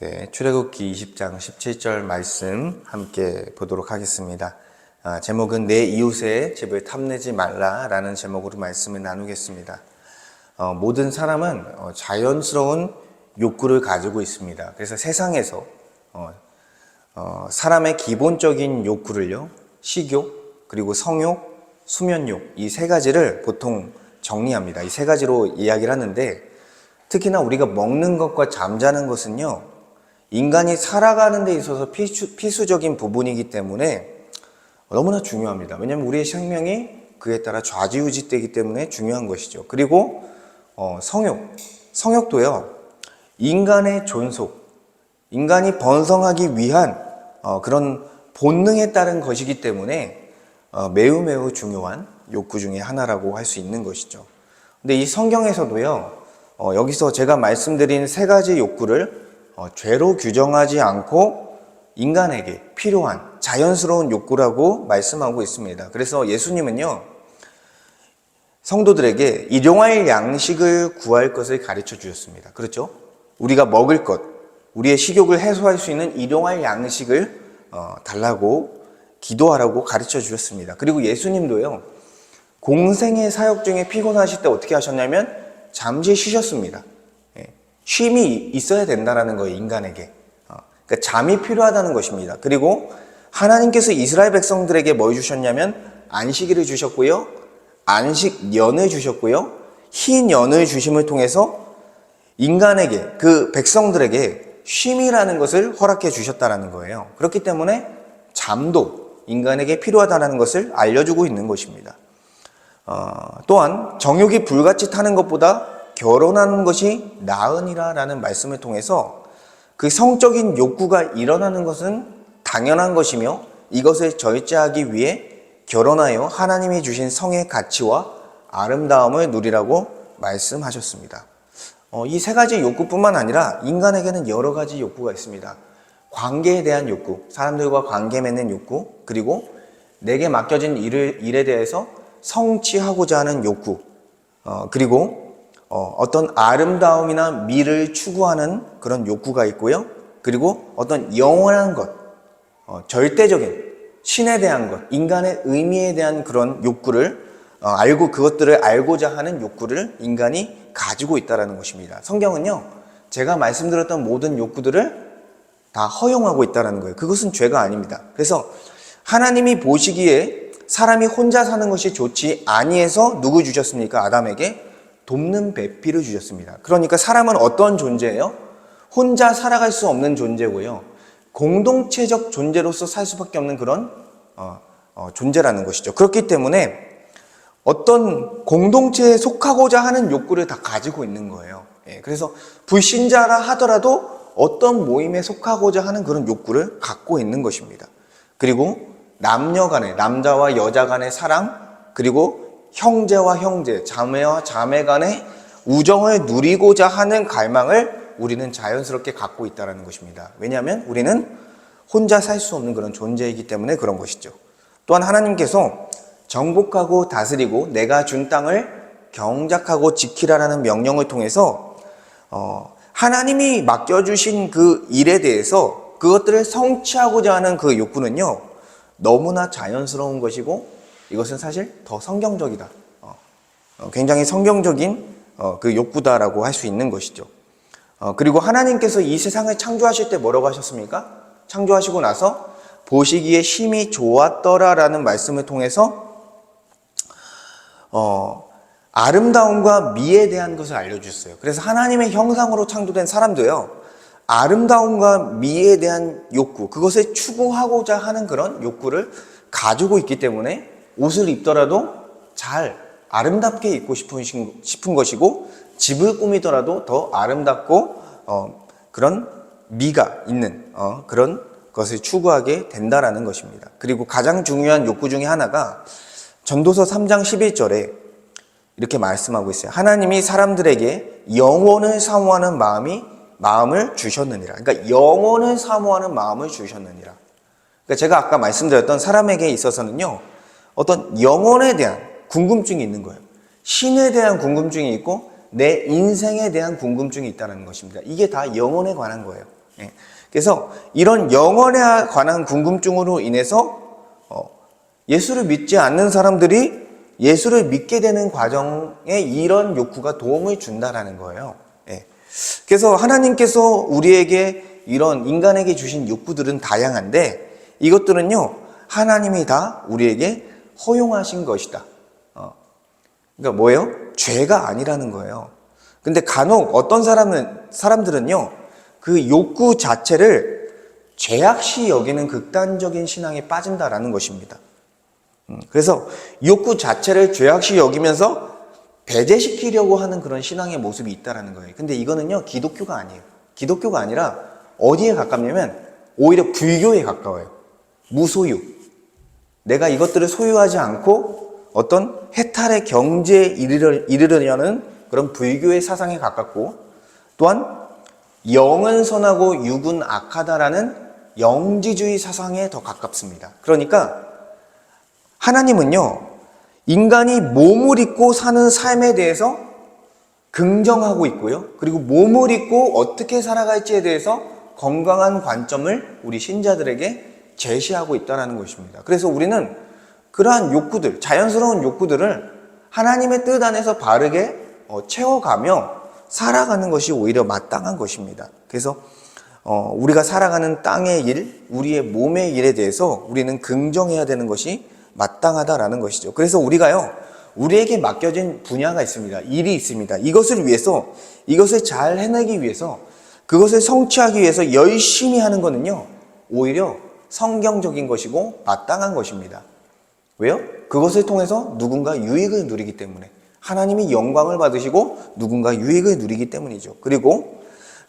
네, 출애굽기 20장 17절 말씀 함께 보도록 하겠습니다. 제목은 내 이웃의 집을 탐내지 말라라는 제목으로 말씀을 나누겠습니다. 모든 사람은 자연스러운 욕구를 가지고 있습니다. 그래서 세상에서 사람의 기본적인 욕구를요, 식욕, 그리고 성욕, 수면욕, 이 세 가지를 보통 정리합니다. 이 세 가지로 이야기를 하는데, 특히나 우리가 먹는 것과 잠자는 것은요, 인간이 살아가는 데 있어서 필수적인 부분이기 때문에 너무나 중요합니다. 왜냐하면 우리의 생명이 그에 따라 좌지우지되기 때문에 중요한 것이죠. 그리고 성욕도요, 인간의 존속, 인간이 번성하기 위한 그런 본능에 따른 것이기 때문에 매우 중요한 욕구 중에 하나라고 할 수 있는 것이죠. 근데 이 성경에서도요, 여기서 제가 말씀드린 세 가지 욕구를 죄로 규정하지 않고 인간에게 필요한 자연스러운 욕구라고 말씀하고 있습니다. 그래서 예수님은요, 성도들에게 일용할 양식을 구할 것을 가르쳐 주셨습니다. 그렇죠? 우리가 먹을 것, 우리의 식욕을 해소할 수 있는 일용할 양식을 달라고 기도하라고 가르쳐 주셨습니다. 그리고 예수님도요, 공생의 사역 중에 피곤하실 때 어떻게 하셨냐면 잠시 쉬셨습니다. 쉼이 있어야 된다는 거예요, 인간에게. 그러니까 잠이 필요하다는 것입니다. 그리고 하나님께서 이스라엘 백성들에게 뭘 주셨냐면 안식일을 주셨고요, 안식년을 주셨고요, 흰 연을 주심을 통해서 인간에게, 그 백성들에게 쉼이라는 것을 허락해 주셨다는 거예요. 그렇기 때문에 잠도 인간에게 필요하다는 것을 알려주고 있는 것입니다. 또한 정욕이 불같이 타는 것보다 결혼하는 것이 나으니라라는 말씀을 통해서 그 성적인 욕구가 일어나는 것은 당연한 것이며 이것을 절제하기 위해 결혼하여 하나님이 주신 성의 가치와 아름다움을 누리라고 말씀하셨습니다. 이 세 가지 욕구뿐만 아니라 인간에게는 여러 가지 욕구가 있습니다. 관계에 대한 욕구, 사람들과 관계 맺는 욕구, 그리고 내게 맡겨진 일에 대해서 성취하고자 하는 욕구, 그리고 어떤 아름다움이나 미를 추구하는 그런 욕구가 있고요. 그리고 어떤 영원한 것, 절대적인 신에 대한 것, 인간의 의미에 대한 그런 욕구를 그것들을 알고자 하는 욕구를 인간이 가지고 있다는 것입니다. 성경은요, 제가 말씀드렸던 모든 욕구들을 다 허용하고 있다는 거예요. 그것은 죄가 아닙니다. 그래서 하나님이 보시기에 사람이 혼자 사는 것이 좋지 아니해서 누구 주셨습니까? 아담에게 돕는 배필을 주셨습니다. 그러니까 사람은 어떤 존재예요? 혼자 살아갈 수 없는 존재고요, 공동체적 존재로서 살 수밖에 없는 그런 존재라는 것이죠. 그렇기 때문에 어떤 공동체에 속하고자 하는 욕구를 다 가지고 있는 거예요. 그래서 불신자라 하더라도 어떤 모임에 속하고자 하는 그런 욕구를 갖고 있는 것입니다. 그리고 남녀 간의, 남자와 여자 간의 사랑, 그리고 형제와 형제, 자매와 자매 간의 우정을 누리고자 하는 갈망을 우리는 자연스럽게 갖고 있다는 것입니다. 왜냐하면 우리는 혼자 살 수 없는 그런 존재이기 때문에 그런 것이죠. 또한 하나님께서 정복하고 다스리고 내가 준 땅을 경작하고 지키라라는 명령을 통해서 하나님이 맡겨주신 그 일에 대해서 그것들을 성취하고자 하는 그 욕구는요, 너무나 자연스러운 것이고 이것은 사실 더 성경적이다. 굉장히 성경적인 그 욕구다라고 할 수 있는 것이죠. 그리고 하나님께서 이 세상을 창조하실 때 뭐라고 하셨습니까? 창조하시고 나서 보시기에 심히 좋았더라라는 말씀을 통해서 아름다움과 미에 대한 것을 알려주셨어요. 그래서 하나님의 형상으로 창조된 사람도요, 아름다움과 미에 대한 욕구, 그것을 추구하고자 하는 그런 욕구를 가지고 있기 때문에 옷을 입더라도 잘 아름답게 입고 싶은 것이고, 집을 꾸미더라도 더 아름답고 그런 미가 있는 그런 것을 추구하게 된다라는 것입니다. 그리고 가장 중요한 욕구 중에 하나가 전도서 3장 11절에 이렇게 말씀하고 있어요. 하나님이 사람들에게 영혼을 사모하는 마음을 주셨느니라. 그러니까 영혼을 사모하는 마음을 주셨느니라. 그러니까 제가 아까 말씀드렸던 사람에게 있어서는요, 어떤 영혼에 대한 궁금증이 있는 거예요. 신에 대한 궁금증이 있고 내 인생에 대한 궁금증이 있다는 것입니다. 이게 다 영혼에 관한 거예요. 예. 그래서 이런 영혼에 관한 궁금증으로 인해서 예수를 믿지 않는 사람들이 예수를 믿게 되는 과정에 이런 욕구가 도움을 준다라는 거예요. 예. 그래서 하나님께서 우리에게 이런 인간에게 주신 욕구들은 다양한데 이것들은요, 하나님이 다 우리에게 허용하신 것이다. 그러니까 뭐예요? 죄가 아니라는 거예요. 근데 간혹 어떤 사람들은요, 그 욕구 자체를 죄악시 여기는 극단적인 신앙에 빠진다라는 것입니다. 그래서 욕구 자체를 죄악시 여기면서 배제시키려고 하는 그런 신앙의 모습이 있다라는 거예요. 근데 이거는요, 기독교가 아니에요. 기독교가 아니라 어디에 가깝냐면 오히려 불교에 가까워요. 무소유. 내가 이것들을 소유하지 않고 어떤 해탈의 경지에 이르려는 그런 불교의 사상에 가깝고, 또한 영은 선하고 육은 악하다라는 영지주의 사상에 더 가깝습니다. 그러니까 하나님은요, 인간이 몸을 입고 사는 삶에 대해서 긍정하고 있고요, 그리고 몸을 입고 어떻게 살아갈지에 대해서 건강한 관점을 우리 신자들에게 제시하고 있다는 것입니다. 그래서 우리는 그러한 욕구들, 자연스러운 욕구들을 하나님의 뜻 안에서 바르게 채워가며 살아가는 것이 오히려 마땅한 것입니다. 그래서 우리가 살아가는 땅의 일, 우리의 몸의 일에 대해서 우리는 긍정해야 되는 것이 마땅하다라는 것이죠. 그래서 우리가요, 우리에게 맡겨진 분야가 있습니다. 일이 있습니다. 이것을 위해서, 이것을 잘 해내기 위해서, 그것을 성취하기 위해서 열심히 하는 것은요, 오히려 성경적인 것이고 마땅한 것입니다. 왜요? 그것을 통해서 누군가 유익을 누리기 때문에, 하나님이 영광을 받으시고 누군가 유익을 누리기 때문이죠. 그리고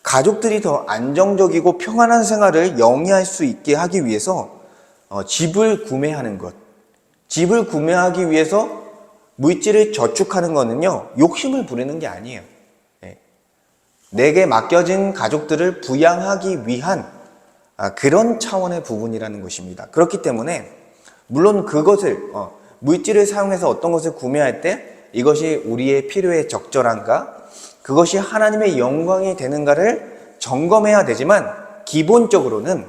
가족들이 더 안정적이고 평안한 생활을 영위할 수 있게 하기 위해서 집을 구매하는 것, 집을 구매하기 위해서 물질을 저축하는 것은요, 욕심을 부리는 게 아니에요. 내게 맡겨진 가족들을 부양하기 위한 그런 차원의 부분이라는 것입니다. 그렇기 때문에 물론 그것을 물질을 사용해서 어떤 것을 구매할 때 이것이 우리의 필요에 적절한가, 그것이 하나님의 영광이 되는가를 점검해야 되지만, 기본적으로는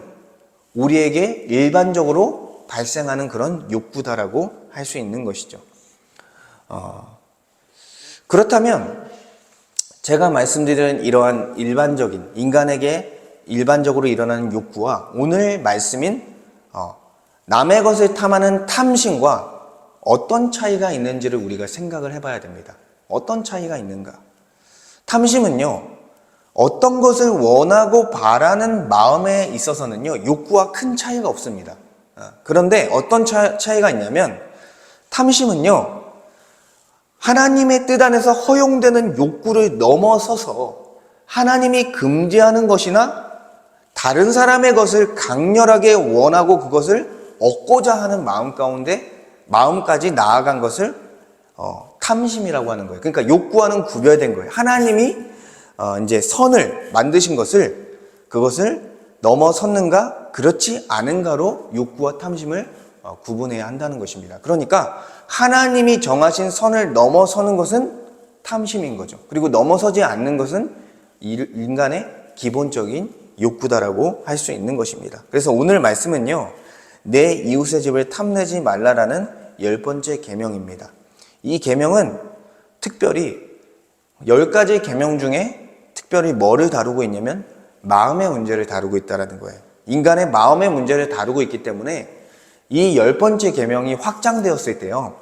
우리에게 일반적으로 발생하는 그런 욕구다라고 할 수 있는 것이죠. 그렇다면 제가 말씀드린 이러한 일반적인, 인간에게 일반적으로 일어나는 욕구와 오늘 말씀인 남의 것을 탐하는 탐심과 어떤 차이가 있는지를 우리가 생각을 해봐야 됩니다. 어떤 차이가 있는가? 탐심은요, 어떤 것을 원하고 바라는 마음에 있어서는요, 욕구와 큰 차이가 없습니다. 그런데 어떤 차이가 있냐면, 탐심은요, 하나님의 뜻 안에서 허용되는 욕구를 넘어서서 하나님이 금지하는 것이나 다른 사람의 것을 강렬하게 원하고 그것을 얻고자 하는 마음 가운데 마음까지 나아간 것을 탐심이라고 하는 거예요. 그러니까 욕구와는 구별된 거예요. 하나님이 이제 선을 만드신 것을, 그것을 넘어섰는가 그렇지 않은가로 욕구와 탐심을 구분해야 한다는 것입니다. 그러니까 하나님이 정하신 선을 넘어서는 것은 탐심인 거죠. 그리고 넘어서지 않는 것은 인간의 기본적인 욕구다라고 할 수 있는 것입니다. 그래서 오늘 말씀은요, 내 이웃의 집을 탐내지 말라라는 10번째 계명입니다. 이 계명은 특별히 10가지 계명 중에 특별히 뭐를 다루고 있냐면 마음의 문제를 다루고 있다는 거예요. 인간의 마음의 문제를 다루고 있기 때문에 이 10번째 계명이 확장되었을 때요,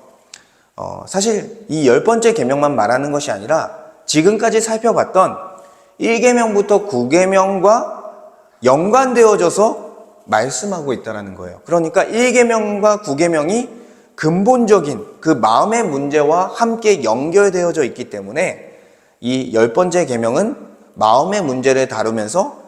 사실 이 10번째 계명만 말하는 것이 아니라 지금까지 살펴봤던 1계명부터 9계명과 연관되어져서 말씀하고 있다는 거예요. 그러니까 1계명과 9계명이 근본적인 그 마음의 문제와 함께 연결되어져 있기 때문에 이 10번째 계명은 마음의 문제를 다루면서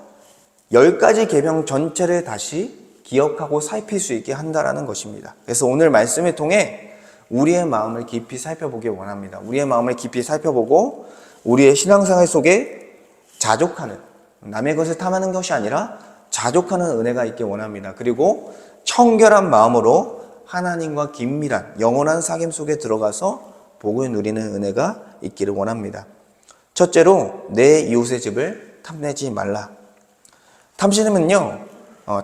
10가지 계명 전체를 다시 기억하고 살필 수 있게 한다는 것입니다. 그래서 오늘 말씀을 통해 우리의 마음을 깊이 살펴보기 원합니다. 우리의 마음을 깊이 살펴보고 우리의 신앙생활 속에 자족하는, 남의 것을 탐하는 것이 아니라 자족하는 은혜가 있기 원합니다. 그리고 청결한 마음으로 하나님과 긴밀한 영원한 사귐 속에 들어가서 복을 누리는 은혜가 있기를 원합니다. 첫째로 내 이웃의 집을 탐내지 말라. 탐심은요,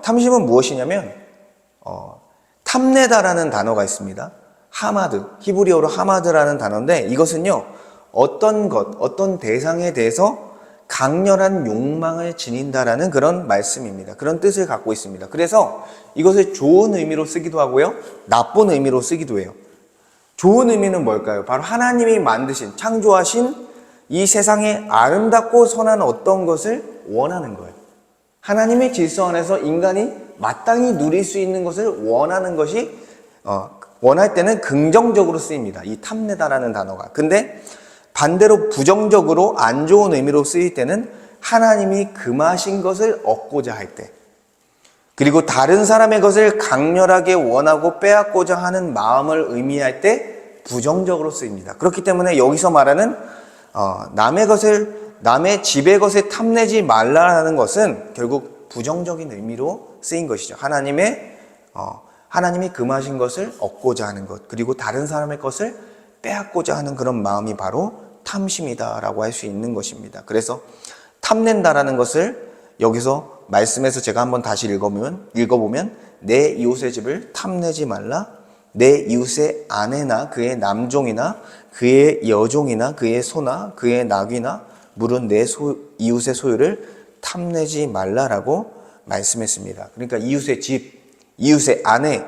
탐심은 무엇이냐면 탐내다라는 단어가 있습니다. 하마드, 히브리어로 하마드라는 단어인데 이것은요, 어떤 것, 어떤 대상에 대해서 강렬한 욕망을 지닌다라는 그런 말씀입니다. 그런 뜻을 갖고 있습니다. 그래서 이것을 좋은 의미로 쓰기도 하고요, 나쁜 의미로 쓰기도 해요. 좋은 의미는 뭘까요? 바로 하나님이 만드신, 창조하신 이 세상에 아름답고 선한 어떤 것을 원하는 거예요. 하나님의 질서 안에서 인간이 마땅히 누릴 수 있는 것을 원하는 것이 원할 때는 긍정적으로 쓰입니다. 이 탐내다라는 단어가. 근데 반대로 부정적으로 안 좋은 의미로 쓰일 때는 하나님이 금하신 것을 얻고자 할 때, 그리고 다른 사람의 것을 강렬하게 원하고 빼앗고자 하는 마음을 의미할 때 부정적으로 쓰입니다. 그렇기 때문에 여기서 말하는 남의 집의 것에 탐내지 말라라는 것은 결국 부정적인 의미로 쓰인 것이죠. 하나님이 금하신 것을 얻고자 하는 것, 그리고 다른 사람의 것을 빼앗고자 하는 그런 마음이 바로 탐심이다라고 할 수 있는 것입니다. 그래서 탐낸다라는 것을 여기서 말씀에서 제가 한번 다시 읽어보면 내 이웃의 집을 탐내지 말라, 내 이웃의 아내나 그의 남종이나 그의 여종이나 그의 소나 그의 낙이나 물은 내 이웃의 소유를 탐내지 말라라고 말씀했습니다. 그러니까 이웃의 집, 이웃의 아내,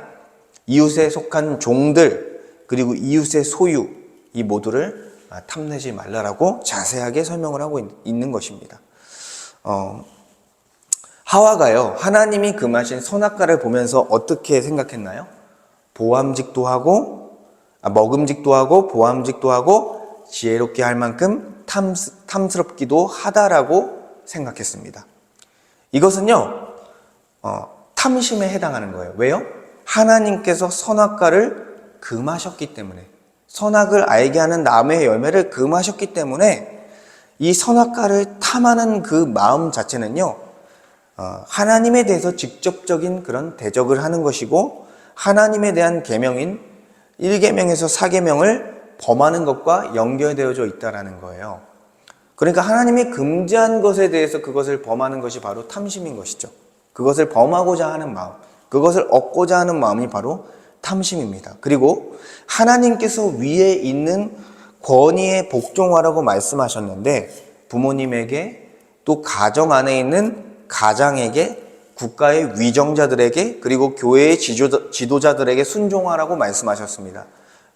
이웃에 속한 종들, 그리고 이웃의 소유, 이 모두를 탐내지 말라라고 자세하게 설명을 하고 있는 것입니다. 하와가요, 하나님이 금하신 선악과를 보면서 어떻게 생각했나요? 보암직도 하고, 먹음직도 하고, 보암직도 하고, 지혜롭게 할 만큼 탐스럽기도 하다라고 생각했습니다. 이것은요, 탐심에 해당하는 거예요. 왜요? 하나님께서 선악과를 금하셨기 때문에, 선악을 알게 하는 나무의 열매를 금하셨기 때문에 이 선악과를 탐하는 그 마음 자체는요, 하나님에 대해서 직접적인 그런 대적을 하는 것이고, 하나님에 대한 계명인 1계명에서 4계명을 범하는 것과 연결되어져 있다라는 거예요. 그러니까 하나님이 금지한 것에 대해서 그것을 범하는 것이 바로 탐심인 것이죠. 그것을 범하고자 하는 마음, 그것을 얻고자 하는 마음이 바로 탐심입니다. 그리고 하나님께서 위에 있는 권위에 복종하라고 말씀하셨는데, 부모님에게, 또 가정 안에 있는 가장에게, 국가의 위정자들에게, 그리고 교회의 지도자들에게 순종하라고 말씀하셨습니다.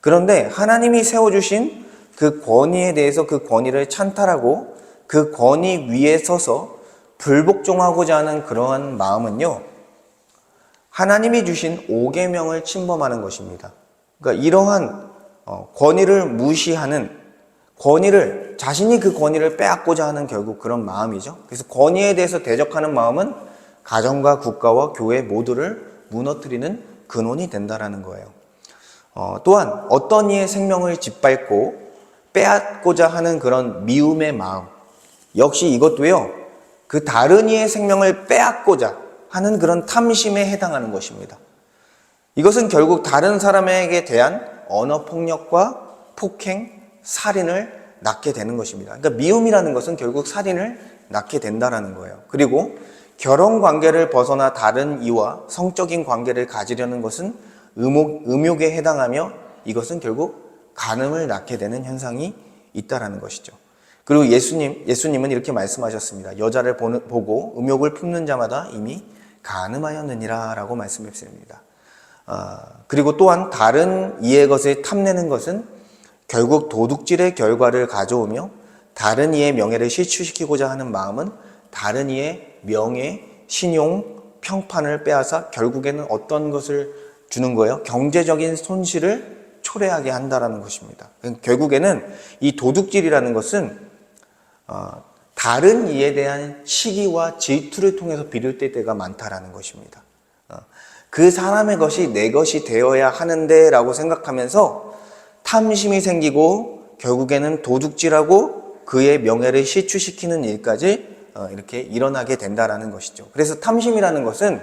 그런데 하나님이 세워주신 그 권위에 대해서 그 권위를 찬탈하고 그 권위 위에 서서 불복종하고자 하는 그러한 마음은요, 하나님이 주신 5계명을 침범하는 것입니다. 그러니까 이러한 권위를 무시하는, 자신이 그 권위를 빼앗고자 하는 결국 그런 마음이죠. 그래서 권위에 대해서 대적하는 마음은 가정과 국가와 교회 모두를 무너뜨리는 근원이 된다라는 거예요. 또한 어떤 이의 생명을 짓밟고 빼앗고자 하는 그런 미움의 마음, 역시 이것도요, 그 다른 이의 생명을 빼앗고자 하는 그런 탐심에 해당하는 것입니다. 이것은 결국 다른 사람에게 대한 언어폭력과 폭행, 살인을 낳게 되는 것입니다. 그러니까 미움이라는 것은 결국 살인을 낳게 된다는 거예요. 그리고 결혼 관계를 벗어나 다른 이와 성적인 관계를 가지려는 것은 음욕에 해당하며, 이것은 결국 간음을 낳게 되는 현상이 있다라는 것이죠. 그리고 예수님은 이렇게 말씀하셨습니다. 여자를 보고 음욕을 품는 자마다 이미 간음하였느니라 라고 말씀했습니다. 그리고 또한 다른 이의 것을 탐내는 것은 결국 도둑질의 결과를 가져오며, 다른 이의 명예를 실추시키고자 하는 마음은 다른 이의 명예, 신용, 평판을 빼앗아 결국에는 어떤 것을 주는 거예요? 경제적인 손실을 초래하게 한다라는 것입니다. 결국에는 이 도둑질이라는 것은 다른 이에 대한 시기와 질투를 통해서 비롯될 때가 많다라는 것입니다. 그 사람의 것이 내 것이 되어야 하는데 라고 생각하면서 탐심이 생기고 결국에는 도둑질하고 그의 명예를 실추시키는 일까지 이렇게 일어나게 된다라는 것이죠. 그래서 탐심이라는 것은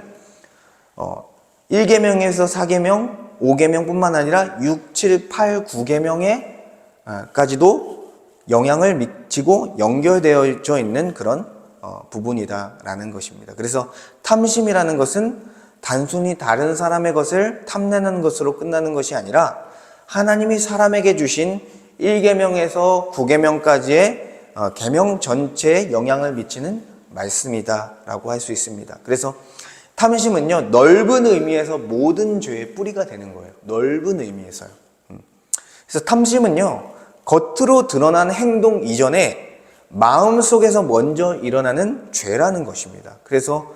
1계명에서 4계명, 5계명뿐만 아니라 6, 7, 8, 9계명에까지도 영향을 미치고 연결되어져 있는 그런 부분이다라는 것입니다. 그래서 탐심이라는 것은 단순히 다른 사람의 것을 탐내는 것으로 끝나는 것이 아니라 하나님이 사람에게 주신 1계명에서 9계명까지의 계명 전체에 영향을 미치는 말씀이다라고 할 수 있습니다. 그래서 탐심은요, 넓은 의미에서 모든 죄의 뿌리가 되는 거예요. 넓은 의미에서요. 그래서 탐심은요, 겉으로 드러난 행동 이전에 마음속에서 먼저 일어나는 죄라는 것입니다. 그래서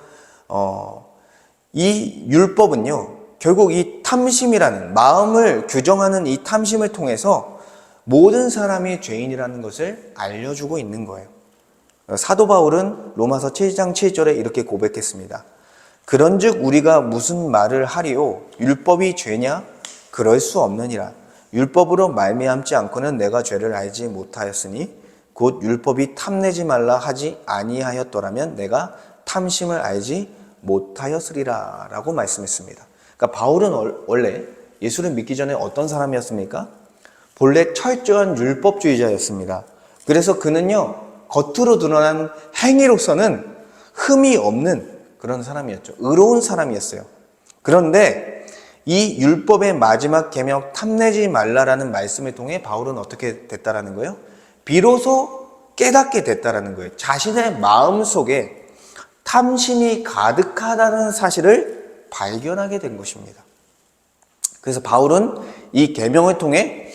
이 율법은요, 결국 이 탐심이라는 마음을 규정하는 이 탐심을 통해서 모든 사람이 죄인이라는 것을 알려주고 있는 거예요. 사도 바울은 로마서 7장 7절에 이렇게 고백했습니다. 그런즉 우리가 무슨 말을 하리요? 율법이 죄냐? 그럴 수 없느니라. 율법으로 말미암지 않고는 내가 죄를 알지 못하였으니 곧 율법이 탐내지 말라 하지 아니하였더라면 내가 탐심을 알지 못하였으리라 라고 말씀했습니다. 그러니까 바울은 원래 예수를 믿기 전에 어떤 사람이었습니까? 본래 철저한 율법주의자였습니다. 그래서 그는요, 겉으로 드러난 행위로서는 흠이 없는 그런 사람이었죠. 의로운 사람이었어요. 그런데 이 율법의 마지막 계명 탐내지 말라라는 말씀을 통해 바울은 어떻게 됐다라는 거예요? 비로소 깨닫게 됐다라는 거예요. 자신의 마음 속에 탐심이 가득하다는 사실을 발견하게 된 것입니다. 그래서 바울은 이 계명을 통해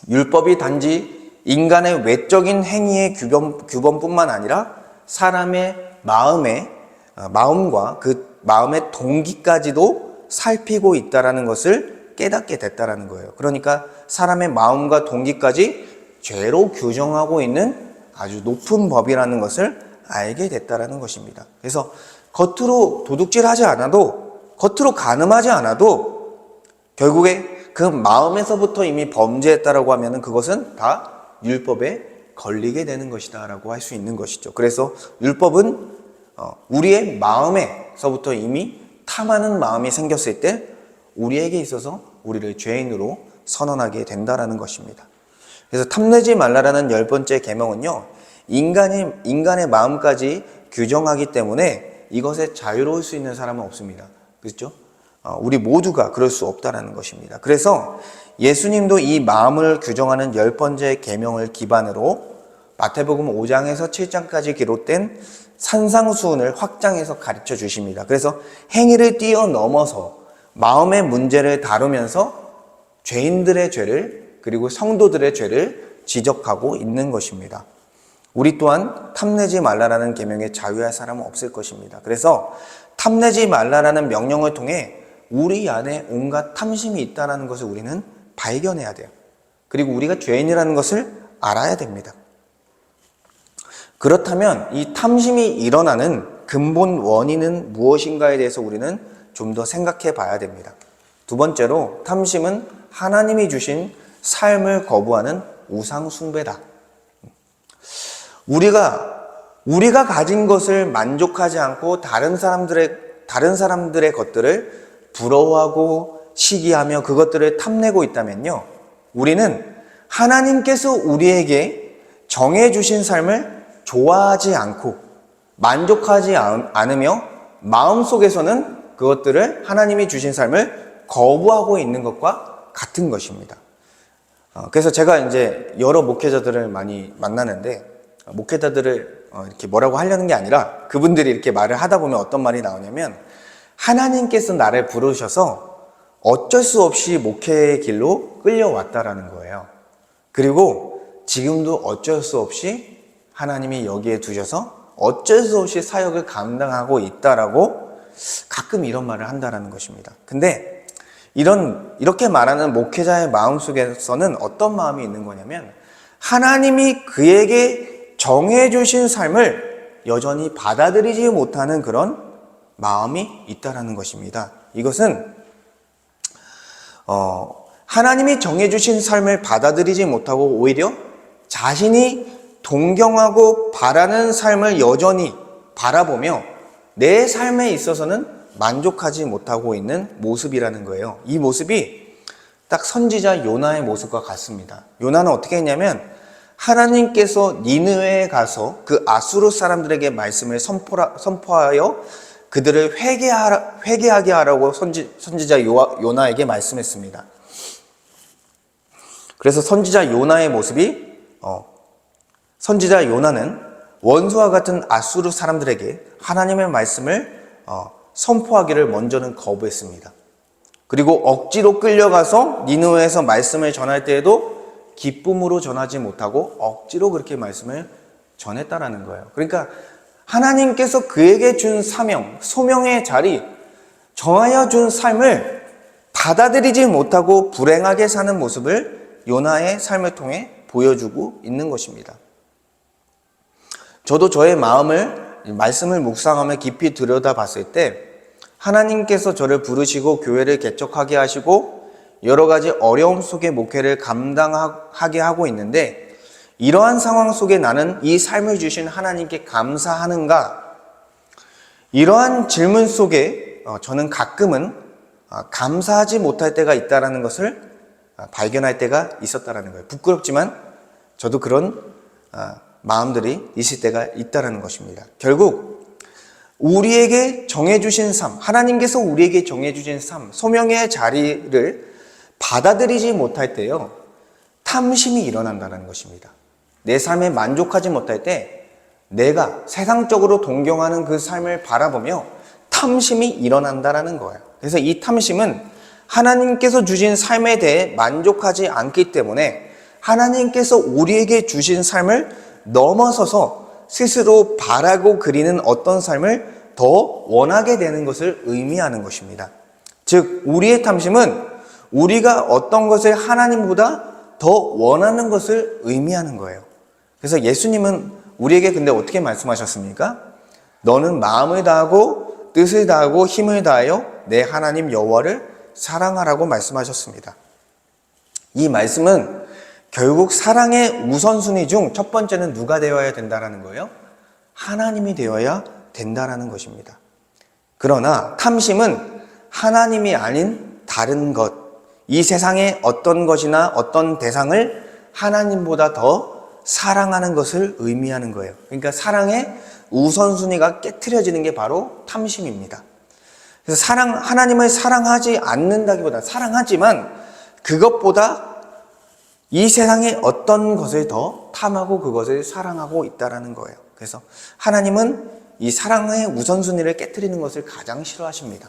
율법이 단지 인간의 외적인 행위의 규범뿐만 아니라 사람의 마음과 그 마음의 동기까지도 살피고 있다라는 것을 깨닫게 됐다라는 거예요. 그러니까 사람의 마음과 동기까지 죄로 규정하고 있는 아주 높은 법이라는 것을 알게 됐다라는 것입니다. 그래서 겉으로 도둑질하지 않아도, 겉으로 간음하지 않아도 결국에 그 마음에서부터 이미 범죄했다라고 하면은 그것은 다 율법에 걸리게 되는 것이다 라고 할 수 있는 것이죠. 그래서 율법은 우리의 마음에서부터 이미 탐하는 마음이 생겼을 때 우리에게 있어서 우리를 죄인으로 선언하게 된다라는 것입니다. 그래서 탐내지 말라라는 10번째 계명은요, 인간의 마음까지 규정하기 때문에 이것에 자유로울 수 있는 사람은 없습니다. 그렇죠? 우리 모두가 그럴 수 없다라는 것입니다. 그래서 예수님도 이 마음을 규정하는 10번째 계명을 기반으로 마태복음 5장에서 7장까지 기록된 산상수훈을 확장해서 가르쳐 주십니다. 그래서 행위를 뛰어넘어서 마음의 문제를 다루면서 죄인들의 죄를, 그리고 성도들의 죄를 지적하고 있는 것입니다. 우리 또한 탐내지 말라라는 계명에 자유할 사람은 없을 것입니다. 그래서 탐내지 말라라는 명령을 통해 우리 안에 온갖 탐심이 있다는 것을 우리는 발견해야 돼요. 그리고 우리가 죄인이라는 것을 알아야 됩니다. 그렇다면 이 탐심이 일어나는 근본 원인은 무엇인가에 대해서 우리는 좀 더 생각해 봐야 됩니다. 두 번째로, 탐심은 하나님이 주신 삶을 거부하는 우상 숭배다. 우리가 가진 것을 만족하지 않고 다른 사람들의 것들을 부러워하고 시기하며 그것들을 탐내고 있다면요, 우리는 하나님께서 우리에게 정해주신 삶을 좋아하지 않고 만족하지 않으며 마음속에서는 그것들을, 하나님이 주신 삶을 거부하고 있는 것과 같은 것입니다. 그래서 제가 이제 여러 목회자들을 많이 만나는데, 목회자들을 이렇게 뭐라고 하려는 게 아니라 그분들이 이렇게 말을 하다 보면 어떤 말이 나오냐면, 하나님께서 나를 부르셔서 어쩔 수 없이 목회의 길로 끌려왔다라는 거예요. 그리고 지금도 어쩔 수 없이 하나님이 여기에 두셔서 어쩔 수 없이 사역을 감당하고 있다라고 가끔 이런 말을 한다라는 것입니다. 근데 이렇게 말하는 목회자의 마음속에서는 어떤 마음이 있는 거냐면, 하나님이 그에게 정해주신 삶을 여전히 받아들이지 못하는 그런 마음이 있다라는 것입니다. 이것은 하나님이 정해주신 삶을 받아들이지 못하고 오히려 자신이 동경하고 바라는 삶을 여전히 바라보며 내 삶에 있어서는 만족하지 못하고 있는 모습이라는 거예요. 이 모습이 딱 선지자 요나의 모습과 같습니다. 요나는 어떻게 했냐면, 하나님께서 니느웨에 가서 그 아수르 사람들에게 말씀을 선포하여 그들을 회개하게 하라고 선지자 요나에게 말씀했습니다. 그래서 선지자 요나의 모습이 선지자 요나는 원수와 같은 아수르 사람들에게 하나님의 말씀을 선포하기를 먼저는 거부했습니다. 그리고 억지로 끌려가서 니느웨에서 말씀을 전할 때에도 기쁨으로 전하지 못하고 억지로 그렇게 말씀을 전했다라는 거예요. 그러니까 하나님께서 그에게 준 사명, 소명의 자리, 정하여 준 삶을 받아들이지 못하고 불행하게 사는 모습을 요나의 삶을 통해 보여주고 있는 것입니다. 저도 저의 말씀을 묵상하며 깊이 들여다봤을 때 하나님께서 저를 부르시고 교회를 개척하게 하시고 여러 가지 어려움 속에 목회를 감당하게 하고 있는데 이러한 상황 속에 나는 이 삶을 주신 하나님께 감사하는가? 이러한 질문 속에 저는 가끔은 감사하지 못할 때가 있다는 것을 발견할 때가 있었다는 거예요. 부끄럽지만 저도 그런 마음들이 있을 때가 있다는 것입니다. 결국 우리에게 정해주신 삶, 하나님께서 우리에게 정해주신 삶, 소명의 자리를 받아들이지 못할 때요, 탐심이 일어난다는 것입니다. 내 삶에 만족하지 못할 때 내가 세상적으로 동경하는 그 삶을 바라보며 탐심이 일어난다는 거예요. 그래서 이 탐심은 하나님께서 주신 삶에 대해 만족하지 않기 때문에 하나님께서 우리에게 주신 삶을 넘어서서 스스로 바라고 그리는 어떤 삶을 더 원하게 되는 것을 의미하는 것입니다. 즉, 우리의 탐심은 우리가 어떤 것을 하나님보다 더 원하는 것을 의미하는 거예요. 그래서 예수님은 우리에게 근데 어떻게 말씀하셨습니까? 너는 마음을 다하고 뜻을 다하고 힘을 다하여 내 하나님 여호와를 사랑하라고 말씀하셨습니다. 이 말씀은 결국 사랑의 우선순위 중 첫 번째는 누가 되어야 된다는 거예요? 하나님이 되어야 된다는 것입니다. 그러나 탐심은 하나님이 아닌 다른 것, 이 세상의 어떤 것이나 어떤 대상을 하나님보다 더 사랑하는 것을 의미하는 거예요. 그러니까 사랑의 우선순위가 깨트려지는 게 바로 탐심입니다. 그래서 하나님을 사랑하지 않는다기보다 사랑하지만 그것보다 이 세상의 어떤 것을 더 탐하고 그것을 사랑하고 있다는 거예요. 그래서 하나님은 이 사랑의 우선순위를 깨트리는 것을 가장 싫어하십니다.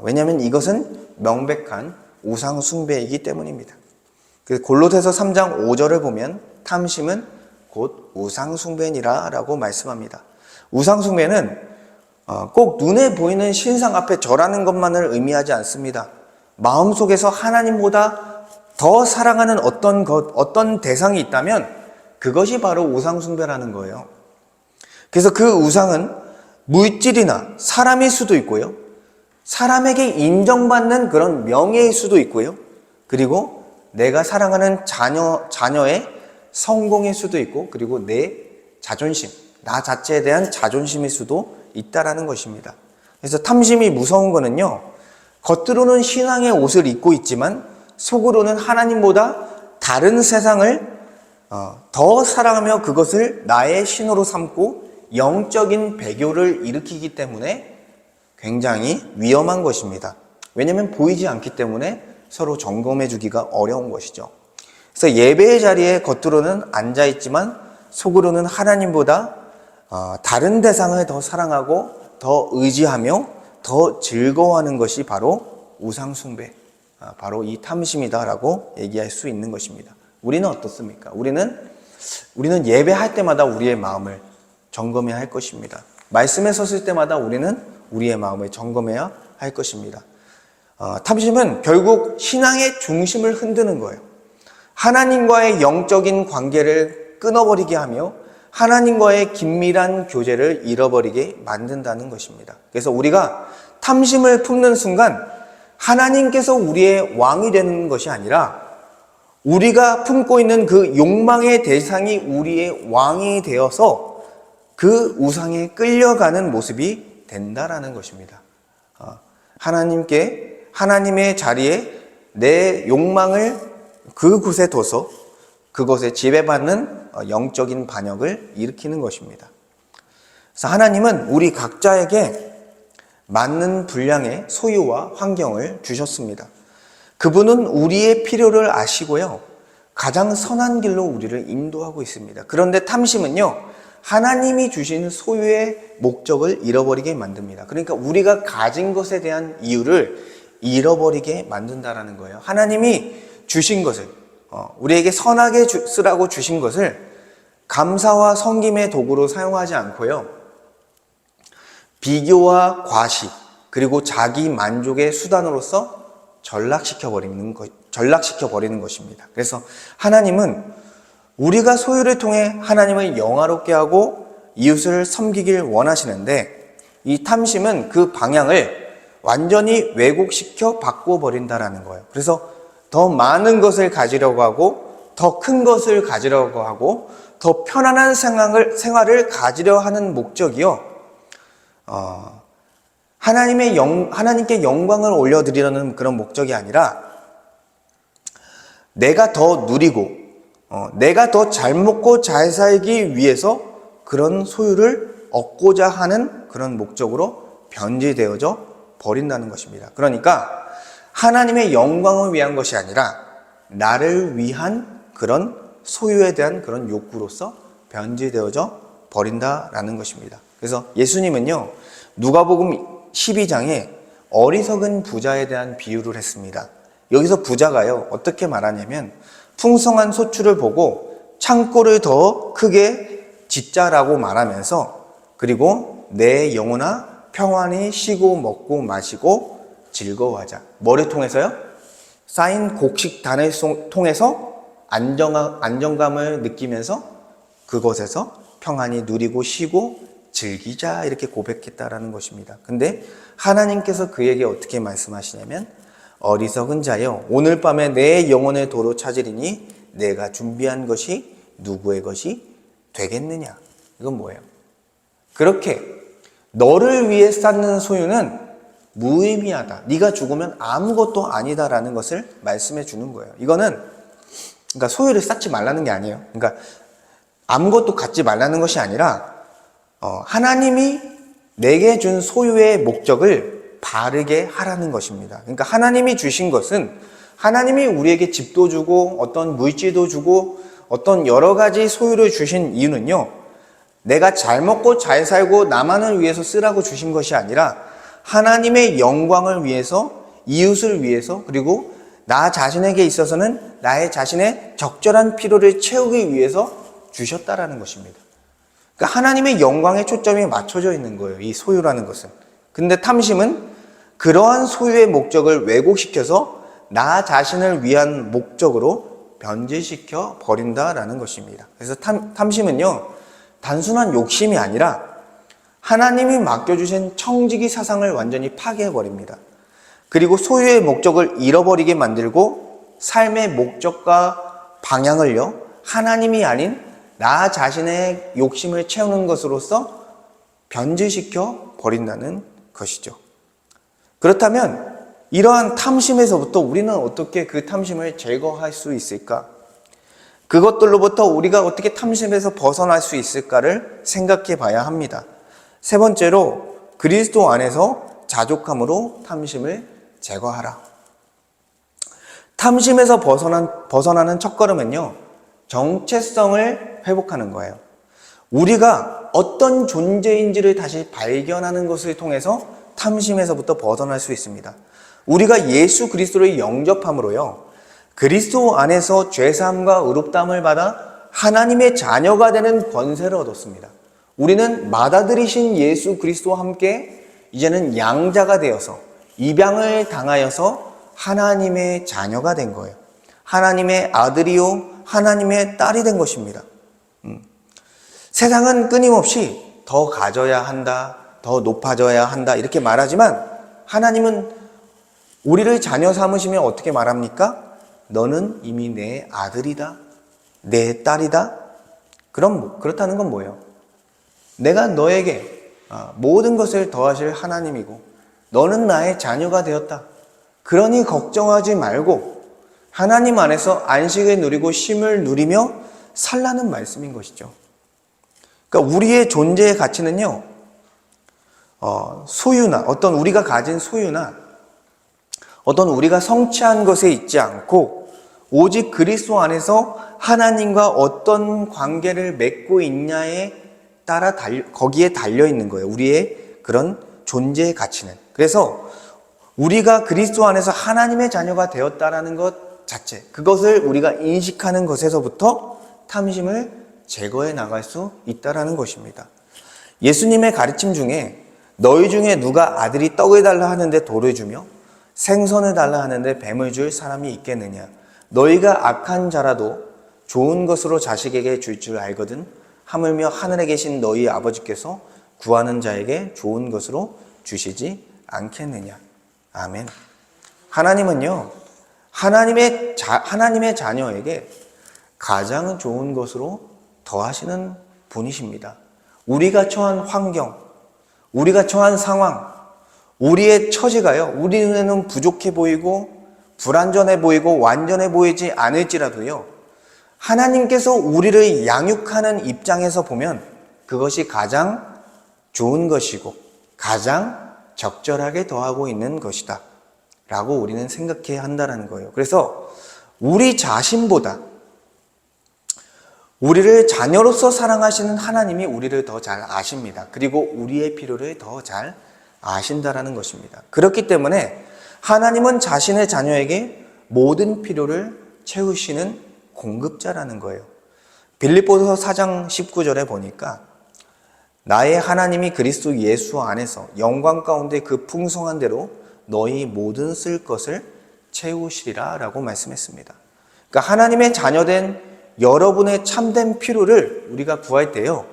왜냐하면 이것은 명백한 우상 숭배이기 때문입니다. 골로새서 3장 5절을 보면 탐심은 곧 우상 숭배니라 라고 말씀합니다. 우상 숭배는 꼭 눈에 보이는 신상 앞에 절하는 것만을 의미하지 않습니다. 마음속에서 하나님보다 더 사랑하는 어떤 것, 어떤 대상이 있다면 그것이 바로 우상 숭배라는 거예요. 그래서 그 우상은 물질이나 사람일 수도 있고요, 사람에게 인정받는 그런 명예일 수도 있고요, 그리고 내가 사랑하는 자녀의 성공일 수도 있고, 그리고 내 자존심, 나 자체에 대한 자존심일 수도 있다라는 것입니다. 그래서 탐심이 무서운 거는요, 겉으로는 신앙의 옷을 입고 있지만 속으로는 하나님보다 다른 세상을 더 사랑하며 그것을 나의 신으로 삼고 영적인 배교를 일으키기 때문에 굉장히 위험한 것입니다. 왜냐하면 보이지 않기 때문에 서로 점검해 주기가 어려운 것이죠. 그래서 예배의 자리에 겉으로는 앉아있지만 속으로는 하나님보다 다른 대상을 더 사랑하고 더 의지하며 더 즐거워하는 것이 바로 우상숭배, 바로 이 탐심이다라고 얘기할 수 있는 것입니다. 우리는 어떻습니까? 우리는 예배할 때마다 우리의 마음을 점검해야 할 것입니다. 말씀에 섰을 때마다 우리는 우리의 마음을 점검해야 할 것입니다. 탐심은 결국 신앙의 중심을 흔드는 거예요. 하나님과의 영적인 관계를 끊어버리게 하며 하나님과의 긴밀한 교제를 잃어버리게 만든다는 것입니다. 그래서 우리가 탐심을 품는 순간 하나님께서 우리의 왕이 되는 것이 아니라 우리가 품고 있는 그 욕망의 대상이 우리의 왕이 되어서 그 우상에 끌려가는 모습이 된다라는 것입니다. 하나님의 자리에 내 욕망을 그곳에 둬서 그것에 지배받는 영적인 반역을 일으키는 것입니다. 그래서 하나님은 우리 각자에게 맞는 분량의 소유와 환경을 주셨습니다. 그분은 우리의 필요를 아시고요, 가장 선한 길로 우리를 인도하고 있습니다. 그런데 탐심은요, 하나님이 주신 소유의 목적을 잃어버리게 만듭니다. 그러니까 우리가 가진 것에 대한 이유를 잃어버리게 만든다라는 거예요. 하나님이 주신 것을, 우리에게 선하게 쓰라고 주신 것을 감사와 섬김의 도구로 사용하지 않고요, 비교와 과시, 그리고 자기 만족의 수단으로서 전락시켜 버리는 것입니다. 그래서 하나님은 우리가 소유를 통해 하나님을 영화롭게 하고 이웃을 섬기길 원하시는데, 이 탐심은 그 방향을 완전히 왜곡시켜 바꿔버린다라는 거예요. 그래서 더 많은 것을 가지려고 하고, 더 큰 것을 가지려고 하고, 더 편안한 생활을 가지려 하는 목적이요, 하나님께 영광을 올려드리려는 그런 목적이 아니라, 내가 더 누리고, 내가 더 잘 먹고 잘 살기 위해서 그런 소유를 얻고자 하는 그런 목적으로 변질되어져 버린다는 것입니다. 그러니까 하나님의 영광을 위한 것이 아니라 나를 위한 그런 소유에 대한 그런 욕구로서 변질되어져 버린다라는 것입니다. 그래서 예수님은요, 누가복음 12장에 어리석은 부자에 대한 비유를 했습니다. 여기서 부자가요, 어떻게 말하냐면, 풍성한 소출을 보고 창고를 더 크게 짓자라고 말하면서, 그리고 내 영혼아 평안히 쉬고 먹고 마시고 즐거워하자. 뭐를 통해서요? 쌓인 곡식단을 통해서 안정감을 느끼면서 그곳에서 평안히 누리고 쉬고 즐기자, 이렇게 고백했다라는 것입니다. 근데 하나님께서 그에게 어떻게 말씀하시냐면, 어리석은 자여, 오늘 밤에 내 영혼을 도로 찾으리니 내가 준비한 것이 누구의 것이 되겠느냐. 이건 뭐예요? 그렇게 너를 위해 쌓는 소유는 무의미하다, 네가 죽으면 아무것도 아니다라는 것을 말씀해 주는 거예요. 이거는 그러니까 소유를 쌓지 말라는 게 아니에요. 그러니까 아무것도 갖지 말라는 것이 아니라, 하나님이 내게 준 소유의 목적을 바르게 하라는 것입니다. 그러니까 하나님이 주신 것은, 하나님이 우리에게 집도 주고 어떤 물질도 주고 어떤 여러 가지 소유를 주신 이유는요, 내가 잘 먹고 잘 살고 나만을 위해서 쓰라고 주신 것이 아니라 하나님의 영광을 위해서, 이웃을 위해서, 그리고 나 자신에게 있어서는 나의 자신의 적절한 필요를 채우기 위해서 주셨다라는 것입니다. 그러니까 하나님의 영광에 초점이 맞춰져 있는 거예요, 이 소유라는 것은. 근데 탐심은 그러한 소유의 목적을 왜곡시켜서 나 자신을 위한 목적으로 변질시켜 버린다라는 것입니다. 그래서 탐심은요, 단순한 욕심이 아니라 하나님이 맡겨주신 청지기 사상을 완전히 파괴해버립니다. 그리고 소유의 목적을 잃어버리게 만들고 삶의 목적과 방향을요, 하나님이 아닌 나 자신의 욕심을 채우는 것으로서 변질시켜 버린다는 것이죠. 그렇다면 이러한 탐심에서부터 우리는 어떻게 그 탐심을 제거할 수 있을까? 그것들로부터 우리가 어떻게 탐심에서 벗어날 수 있을까를 생각해 봐야 합니다. 세 번째로, 그리스도 안에서 자족함으로 탐심을 제거하라. 탐심에서 벗어나는 첫걸음은요, 정체성을 회복하는 거예요. 우리가 어떤 존재인지를 다시 발견하는 것을 통해서 탐심에서부터 벗어날 수 있습니다. 우리가 예수 그리스도를 영접함으로요, 그리스도 안에서 죄사함과 의롭다함을 받아 하나님의 자녀가 되는 권세를 얻었습니다. 우리는 맏아들이신 예수 그리스도와 함께 이제는 양자가 되어서 입양을 당하여서 하나님의 자녀가 된 거예요. 하나님의 아들이요 하나님의 딸이 된 것입니다. 세상은 끊임없이 더 가져야 한다, 더 높아져야 한다, 이렇게 말하지만 하나님은 우리를 자녀 삼으시면 어떻게 말합니까? 너는 이미 내 아들이다, 내 딸이다. 그럼 그렇다는 건 뭐예요? 내가 너에게 모든 것을 더하실 하나님이고 너는 나의 자녀가 되었다. 그러니 걱정하지 말고 하나님 안에서 안식을 누리고 쉼을 누리며 살라는 말씀인 것이죠. 그러니까 우리의 존재의 가치는요, 소유나 어떤 우리가 가진 소유나 어떤 우리가 성취한 것에 있지 않고 오직 그리스도 안에서 하나님과 어떤 관계를 맺고 있냐에 따라 거기에 달려 있는 거예요. 우리의 그런 존재의 가치는. 그래서 우리가 그리스도 안에서 하나님의 자녀가 되었다라는 것 자체, 그것을 우리가 인식하는 것에서부터 탐심을 제거해 나갈 수 있다라는 것입니다. 예수님의 가르침 중에 너희 중에 누가 아들이 떡을 달라 하는데 돌을 주며 생선을 달라 하는데 뱀을 줄 사람이 있겠느냐. 너희가 악한 자라도 좋은 것으로 자식에게 줄 줄 알거든 하물며 하늘에 계신 너희 아버지께서 구하는 자에게 좋은 것으로 주시지 않겠느냐. 아멘. 하나님은요, 하나님의 자녀에게 가장 좋은 것으로 더하시는 분이십니다. 우리가 처한 환경, 우리가 처한 상황, 우리의 처지가요, 우리 눈에는 부족해 보이고 불완전해 보이고 완전해 보이지 않을지라도요, 하나님께서 우리를 양육하는 입장에서 보면 그것이 가장 좋은 것이고 가장 적절하게 더하고 있는 것이다 라고 우리는 생각해야 한다는 거예요. 그래서 우리 자신보다 우리를 자녀로서 사랑하시는 하나님이 우리를 더 잘 아십니다. 그리고 우리의 필요를 더 잘 아신다라는 것입니다. 그렇기 때문에 하나님은 자신의 자녀에게 모든 필요를 채우시는 공급자라는 거예요. 빌립보서 4장 19절에 보니까 나의 하나님이 그리스도 예수 안에서 영광 가운데 그 풍성한 대로 너희 모든 쓸 것을 채우시리라 라고 말씀했습니다. 그러니까 하나님의 자녀된 여러분의 참된 필요를 우리가 구할 때요,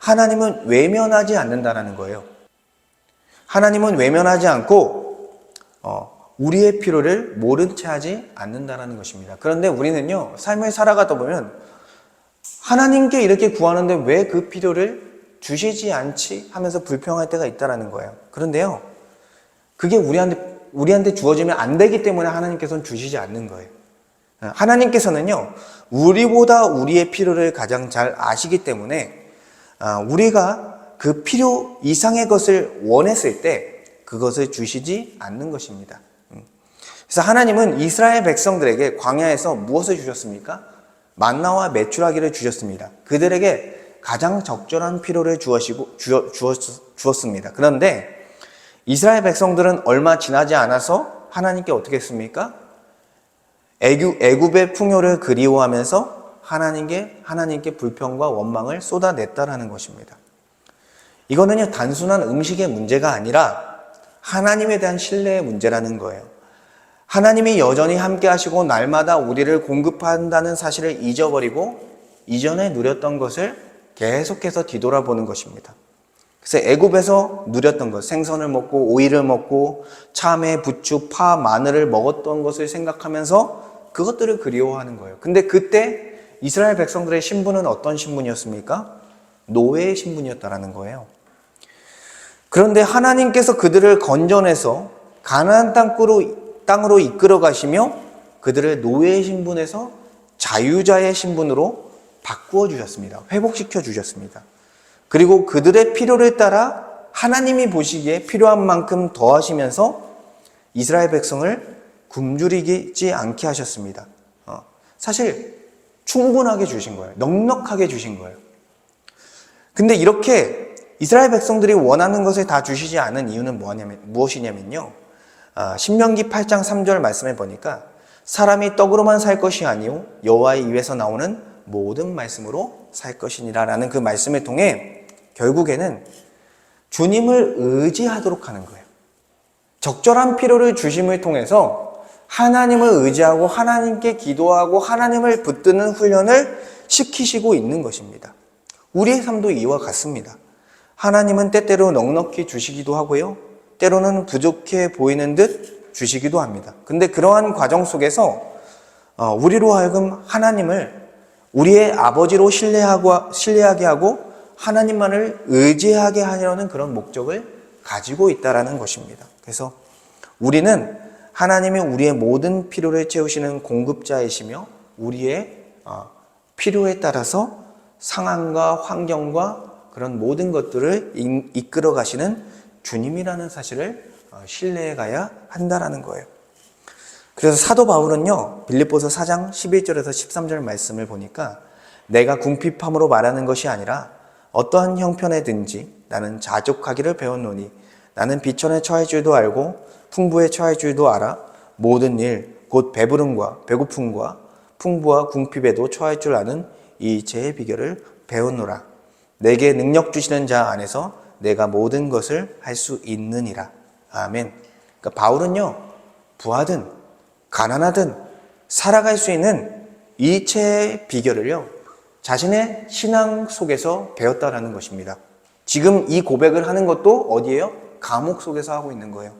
하나님은 외면하지 않는다는 거예요. 하나님은 외면하지 않고 우리의 필요를 모른 채 하지 않는다는 것입니다. 그런데 우리는요, 삶을 살아가다 보면 하나님께 이렇게 구하는데 왜 그 필요를 주시지 않지 하면서 불평할 때가 있다는 거예요. 그런데요, 그게 우리한테 주어지면 안 되기 때문에 하나님께서는 주시지 않는 거예요. 하나님께서는요, 우리보다 우리의 필요를 가장 잘 아시기 때문에 우리가 그 필요 이상의 것을 원했을 때 그것을 주시지 않는 것입니다. 그래서 하나님은 이스라엘 백성들에게 광야에서 무엇을 주셨습니까? 만나와 메추라기를 주셨습니다. 그들에게 가장 적절한 필요를 주었습니다. 그런데 이스라엘 백성들은 얼마 지나지 않아서 하나님께 어떻게 했습니까? 애굽의 풍요를 그리워하면서 하나님께 불평과 원망을 쏟아냈다라는 것입니다. 이거는요, 단순한 음식의 문제가 아니라 하나님에 대한 신뢰의 문제라는 거예요. 하나님이 여전히 함께 하시고 날마다 우리를 공급한다는 사실을 잊어버리고 이전에 누렸던 것을 계속해서 뒤돌아보는 것입니다. 그래서 애굽에서 누렸던 것, 생선을 먹고 오이를 먹고 참외, 부추, 파, 마늘을 먹었던 것을 생각하면서 그것들을 그리워하는 거예요. 근데 그때 이스라엘 백성들의 신분은 어떤 신분이었습니까? 노예의 신분이었다라는 거예요. 그런데 하나님께서 그들을 건져내서 가나안 땅으로 이끌어 가시며 그들을 노예의 신분에서 자유자의 신분으로 바꾸어 주셨습니다. 회복시켜 주셨습니다. 그리고 그들의 필요를 따라 하나님이 보시기에 필요한 만큼 더하시면서 이스라엘 백성을 굶주리지 않게 하셨습니다. 사실 충분하게 주신 거예요. 넉넉하게 주신 거예요. 근데 이렇게 이스라엘 백성들이 원하는 것을 다 주시지 않은 이유는 무엇이냐면요, 신명기 8장 3절 말씀에 보니까 사람이 떡으로만 살 것이 아니요 여호와의 입에서 나오는 모든 말씀으로 살 것이니라 라는 그 말씀을 통해 결국에는 주님을 의지하도록 하는 거예요. 적절한 필요를 주심을 통해서 하나님을 의지하고 하나님께 기도하고 하나님을 붙드는 훈련을 시키시고 있는 것입니다. 우리의 삶도 이와 같습니다. 하나님은 때때로 넉넉히 주시기도 하고요, 때로는 부족해 보이는 듯 주시기도 합니다. 근데 그러한 과정 속에서 우리로 하여금 하나님을 우리의 아버지로 신뢰하게 하고 하나님만을 의지하게 하려는 그런 목적을 가지고 있다라는 것입니다. 그래서 우리는 하나님이 우리의 모든 필요를 채우시는 공급자이시며 우리의 필요에 따라서 상황과 환경과 그런 모든 것들을 이끌어 가시는 주님이라는 사실을 신뢰해 가야 한다라는 거예요. 그래서 사도 바울은요, 빌립보서 4장 11절에서 13절 말씀을 보니까 내가 궁핍함으로 말하는 것이 아니라 어떠한 형편에든지 나는 자족하기를 배웠노니 나는 비천에 처할 줄도 알고 풍부에 처할 줄도 알아 모든 일 곧 배부름과 배고픔과 풍부와 궁핍에도 처할 줄 아는 이 제 비결을 배웠노라. 내게 능력 주시는 자 안에서 내가 모든 것을 할 수 있느니라. 아멘. 그러니까 바울은요, 부하든 가난하든 살아갈 수 있는 이체의 비결을요, 자신의 신앙 속에서 배웠다라는 것입니다. 지금 이 고백을 하는 것도 어디예요? 감옥 속에서 하고 있는 거예요.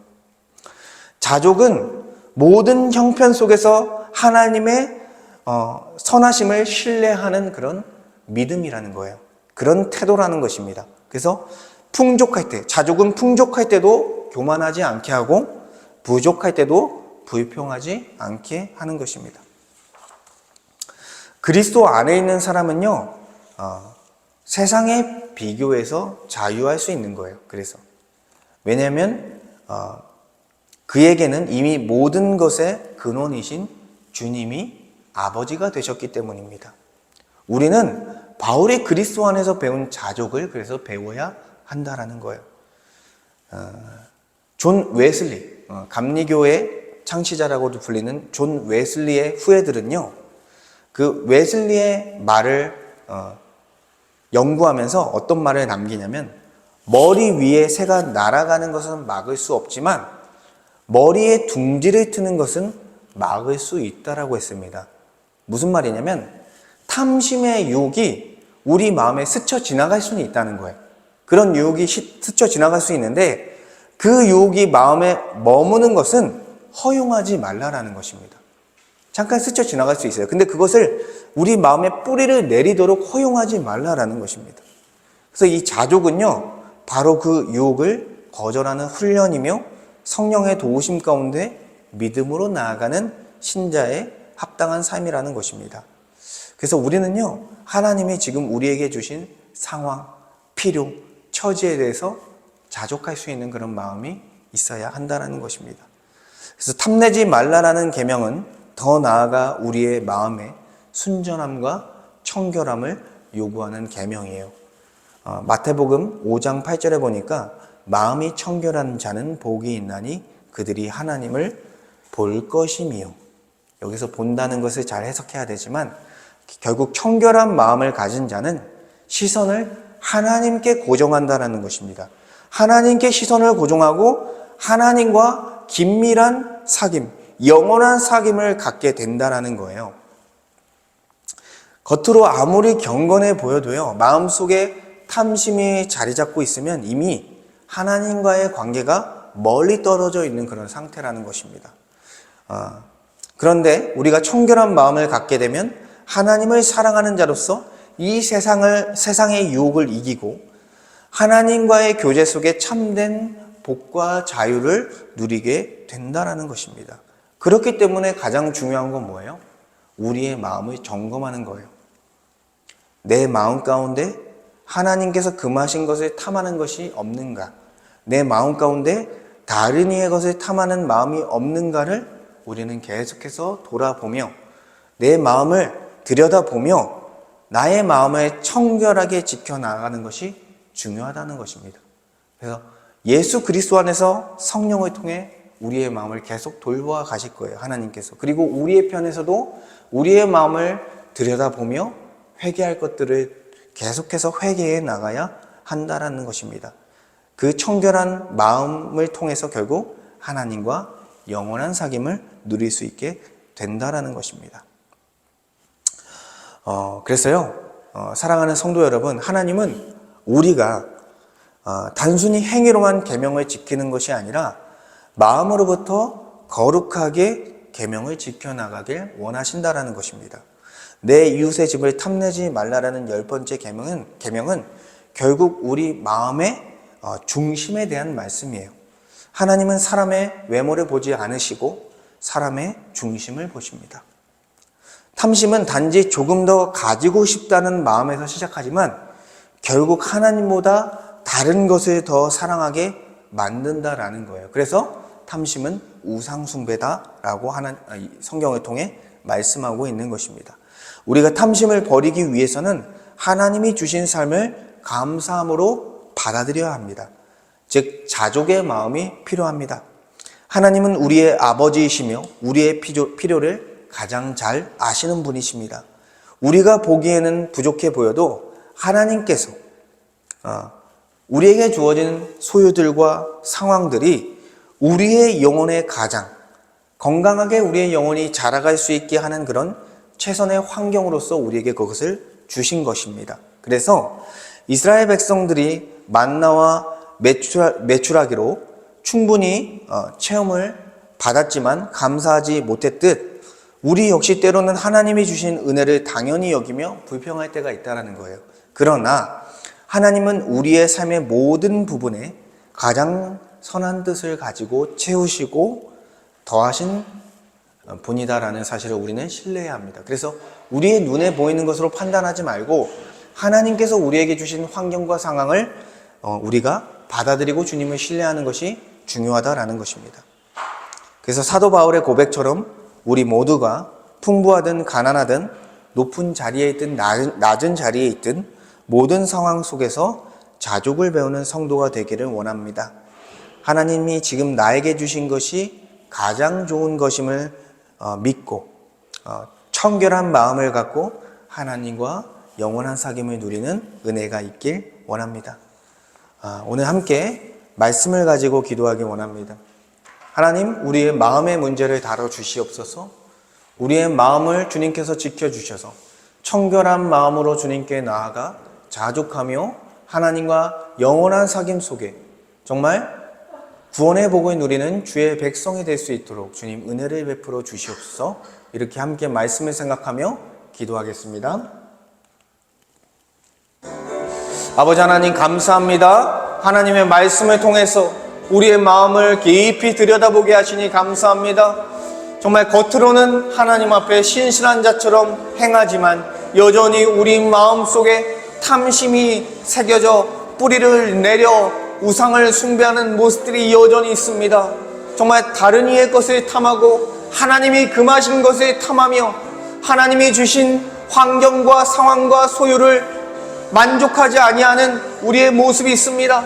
자족은 모든 형편 속에서 하나님의 선하심을 신뢰하는 그런 믿음이라는 거예요. 그런 태도라는 것입니다. 그래서 풍족할 때, 자족은 풍족할 때도 교만하지 않게 하고 부족할 때도 불평하지 않게 하는 것입니다. 그리스도 안에 있는 사람은요, 세상의 비교에서 자유할 수 있는 거예요. 그래서 왜냐하면 그에게는 이미 모든 것의 근원이신 주님이 아버지가 되셨기 때문입니다. 우리는 바울이 그리스도 안에서 배운 자족을 그래서 배워야 한다라는 거예요. 존 웨슬리, 감리교의 창시자라고도 불리는 존 웨슬리의 후예들은요, 그 웨슬리의 말을 연구하면서 어떤 말을 남기냐면, 머리 위에 새가 날아가는 것은 막을 수 없지만 머리에 둥지를 트는 것은 막을 수 있다라고 했습니다. 무슨 말이냐면 탐심의 유혹이 우리 마음에 스쳐 지나갈 수는 있다는 거예요. 그런 유혹이 스쳐 지나갈 수 있는데 그 유혹이 마음에 머무는 것은 허용하지 말라라는 것입니다. 잠깐 스쳐 지나갈 수 있어요. 근데 그것을 우리 마음에 뿌리를 내리도록 허용하지 말라라는 것입니다. 그래서 이 자족은요, 바로 그 유혹을 거절하는 훈련이며 성령의 도우심 가운데 믿음으로 나아가는 신자의 합당한 삶이라는 것입니다. 그래서 우리는요, 하나님이 지금 우리에게 주신 상황, 필요, 처지에 대해서 자족할 수 있는 그런 마음이 있어야 한다는 것입니다. 그래서 탐내지 말라라는 계명은 더 나아가 우리의 마음의 순전함과 청결함을 요구하는 계명이에요. 마태복음 5장 8절에 보니까 마음이 청결한 자는 복이 있나니 그들이 하나님을 볼 것이미요. 여기서 본다는 것을 잘 해석해야 되지만 결국 청결한 마음을 가진 자는 시선을 하나님께 고정한다는 것입니다. 하나님께 시선을 고정하고 하나님과 긴밀한 사귐, 영원한 사귐을 갖게 된다는 거예요. 겉으로 아무리 경건해 보여도요, 마음속에 탐심이 자리 잡고 있으면 이미 하나님과의 관계가 멀리 떨어져 있는 그런 상태라는 것입니다. 그런데 우리가 청결한 마음을 갖게 되면 하나님을 사랑하는 자로서 이 세상의 유혹을 이기고 하나님과의 교제 속에 참된 복과 자유를 누리게 된다는 것입니다. 그렇기 때문에 가장 중요한 건 뭐예요? 우리의 마음을 점검하는 거예요. 내 마음 가운데 하나님께서 금하신 것을 탐하는 것이 없는가? 내 마음 가운데 다른 이의 것을 탐하는 마음이 없는가를 우리는 계속해서 돌아보며 내 마음을 들여다보며 나의 마음을 청결하게 지켜나가는 것이 중요하다는 것입니다. 그래서 예수 그리스도 안에서 성령을 통해 우리의 마음을 계속 돌보아 가실 거예요, 하나님께서. 그리고 우리의 편에서도 우리의 마음을 들여다보며 회개할 것들을 계속해서 회개해 나가야 한다라는 것입니다. 그 청결한 마음을 통해서 결국 하나님과 영원한 사귐을 누릴 수 있게 된다라는 것입니다. 그래서요, 사랑하는 성도 여러분, 하나님은 우리가 단순히 행위로만 계명을 지키는 것이 아니라 마음으로부터 거룩하게 계명을 지켜나가길 원하신다라는 것입니다. 내 이웃의 집을 탐내지 말라라는 10번째 계명은 결국 우리 마음의 중심에 대한 말씀이에요. 하나님은 사람의 외모를 보지 않으시고 사람의 중심을 보십니다. 탐심은 단지 조금 더 가지고 싶다는 마음에서 시작하지만 결국 하나님보다 다른 것을 더 사랑하게 만든다라는 거예요. 그래서 탐심은 우상숭배다라고 성경을 통해 말씀하고 있는 것입니다. 우리가 탐심을 버리기 위해서는 하나님이 주신 삶을 감사함으로 받아들여야 합니다. 즉 자족의 마음이 필요합니다. 하나님은 우리의 아버지이시며 우리의 필요를 가장 잘 아시는 분이십니다. 우리가 보기에는 부족해 보여도 하나님께서 우리에게 주어진 소유들과 상황들이 우리의 영혼의 가장 건강하게 우리의 영혼이 자라갈 수 있게 하는 그런 최선의 환경으로서 우리에게 그것을 주신 것입니다. 그래서 이스라엘 백성들이 만나와 메추라기로 충분히 체험을 받았지만 감사하지 못했듯 우리 역시 때로는 하나님이 주신 은혜를 당연히 여기며 불평할 때가 있다는 거예요. 그러나 하나님은 우리의 삶의 모든 부분에 가장 선한 뜻을 가지고 채우시고 더하신 분이다라는 사실을 우리는 신뢰해야 합니다. 그래서 우리의 눈에 보이는 것으로 판단하지 말고 하나님께서 우리에게 주신 환경과 상황을 우리가 받아들이고 주님을 신뢰하는 것이 중요하다라는 것입니다. 그래서 사도 바울의 고백처럼 우리 모두가 풍부하든 가난하든 높은 자리에 있든 낮은 자리에 있든 모든 상황 속에서 자족을 배우는 성도가 되기를 원합니다. 하나님이 지금 나에게 주신 것이 가장 좋은 것임을 믿고 청결한 마음을 갖고 하나님과 영원한 사귐을 누리는 은혜가 있길 원합니다. 오늘 함께 말씀을 가지고 기도하기 원합니다. 하나님, 우리의 마음의 문제를 다뤄주시옵소서. 우리의 마음을 주님께서 지켜주셔서 청결한 마음으로 주님께 나아가 자족하며 하나님과 영원한 사귐 속에 정말 구원의 복을 누리는 주의 백성이 될 수 있도록 주님 은혜를 베풀어 주시옵소서. 이렇게 함께 말씀을 생각하며 기도하겠습니다. 아버지 하나님 감사합니다. 하나님의 말씀을 통해서 우리의 마음을 깊이 들여다보게 하시니 감사합니다. 정말 겉으로는 하나님 앞에 신실한 자처럼 행하지만 여전히 우리 마음속에 탐심이 새겨져 뿌리를 내려 우상을 숭배하는 모습들이 여전히 있습니다. 정말 다른 이의 것을 탐하고 하나님이 금하신 것을 탐하며 하나님이 주신 환경과 상황과 소유를 만족하지 아니하는 우리의 모습이 있습니다.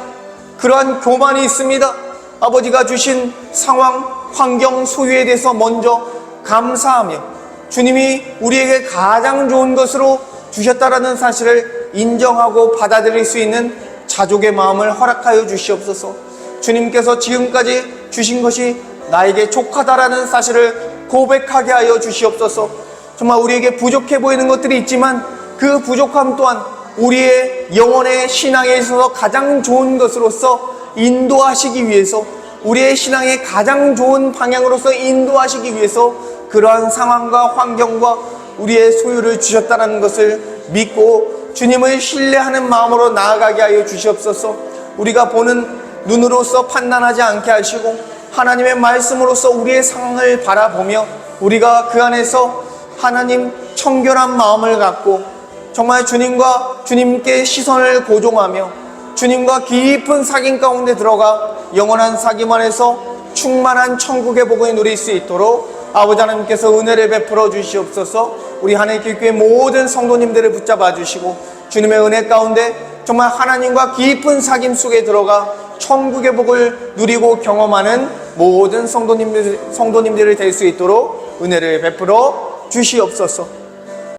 그러한 교만이 있습니다. 아버지가 주신 상황, 환경, 소유에 대해서 먼저 감사하며 주님이 우리에게 가장 좋은 것으로 주셨다라는 사실을 인정하고 받아들일 수 있는 자족의 마음을 허락하여 주시옵소서. 주님께서 지금까지 주신 것이 나에게 족하다라는 사실을 고백하게 하여 주시옵소서. 정말 우리에게 부족해 보이는 것들이 있지만 그 부족함 또한 우리의 영혼의 신앙에 있어서 가장 좋은 것으로서 인도하시기 위해서, 우리의 신앙의 가장 좋은 방향으로서 인도하시기 위해서 그러한 상황과 환경과 우리의 소유를 주셨다는 것을 믿고 주님을 신뢰하는 마음으로 나아가게 하여 주시옵소서. 우리가 보는 눈으로서 판단하지 않게 하시고 하나님의 말씀으로서 우리의 상황을 바라보며 우리가 그 안에서 하나님 청결한 마음을 갖고 정말 주님께 시선을 고정하며 주님과 깊은 사귐 가운데 들어가 영원한 사귐 안에서 충만한 천국의 복을 누릴 수 있도록 아버지 하나님께서 은혜를 베풀어 주시옵소서. 우리 하나님께 교회 모든 성도님들을 붙잡아 주시고 주님의 은혜 가운데 정말 하나님과 깊은 사귐 속에 들어가 천국의 복을 누리고 경험하는 모든 성도님들이 될 수 있도록 은혜를 베풀어 주시옵소서.